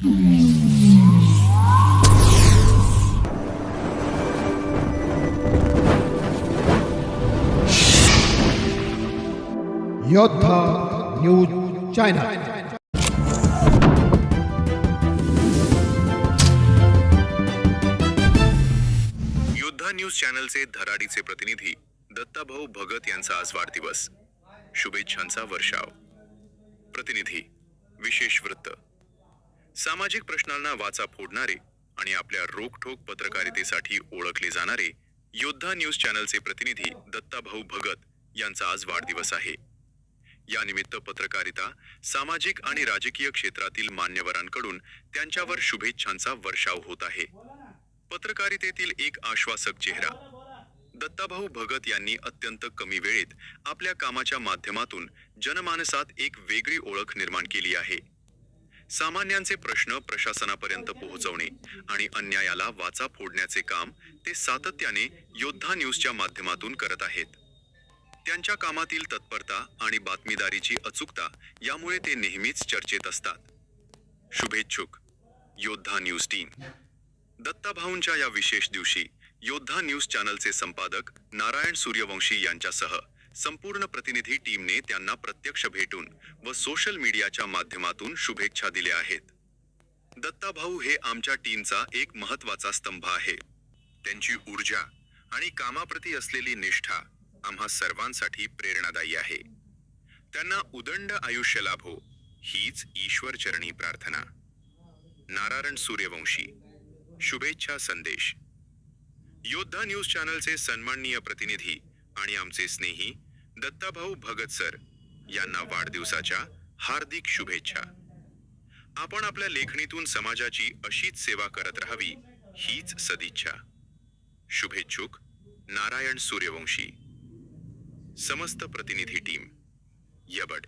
योद्धा news channel. योद्धा news चॅनलचे धराडीचे प्रतिनिधी दत्ताभाऊ भगत यांचा आज वाढदिवस। शुभेच्छांचा वर्षाव। प्रतिनिधी विशेष वृत्त। सामाजिक प्रश्नांना वाचा फोडणारे आणि आपल्या रोखठोक पत्रकारितेसाठी ओळखले जाणारे योद्धा न्यूज चॅनलचे प्रतिनिधी दत्ताभाऊ भगत यांचा आज वाढदिवस आहे। या निमित्त पत्रकारिता, सामाजिक आणि राजकीय क्षेत्रातील मान्यवरांकडून त्यांच्यावर शुभेच्छांचा वर्षाव होत आहे। पत्रकारितेतील एक आश्वासक चेहरा दत्ताभाऊ भगत यांनी अत्यंत कमी वेळेत आपल्या कामाच्या माध्यमातून जनमानसात एक वेगळी ओळख निर्माण केली आहे। सामान्यांचे प्रश्न प्रशासनापर्यंत पोहोचवणे आणि अन्यायाला वाचा फोडण्याचे काम ते सातत्याने योद्धा न्यूजच्या माध्यमातून करत आहेत। त्यांच्या कामातील तत्परता आणि बातमीदारीची अचूकता यामुळे ते नेहमीच चर्चेत असतात। शुभेच्छुक योद्धा न्यूज टीम। दत्ताभाऊंच्या या विशेष दिवशी योद्धा न्यूज चॅनलचे संपादक नारायण सूर्यवंशी यांच्यासह संपूर्ण प्रतिनिधी टीमने त्यांना प्रत्यक्ष भेटून व सोशल मीडियाच्या माध्यमातून शुभेच्छा दिल्या आहेत। दत्ताभाऊ हे आमच्या टीमचा एक महत्त्वाचा स्तंभ आहे। त्यांची ऊर्जा आणि कामाप्रती असलेली निष्ठा आम्हा सर्वांसाठी प्रेरणादायी आहे। त्यांना उदंड आयुष्य लाभो हीच ईश्वर चरणी प्रार्थना। नारायण सूर्यवंशी। शुभेच्छा संदेश। योद्धा न्यूज चॅनलचे सन्माननीय प्रतिनिधी आणि आमचे स्नेही दत्ताभाऊ भगत सर यांना वाढदिवसाच्या हार्दिक शुभेच्छा। आपण आपल्या लेखणीतून समाजाची अशीच सेवा करत राहावी हीच सदिच्छा। शुभेच्छुक नारायण सूर्यवंशी। समस्त प्रतिनिधी टीम यबड।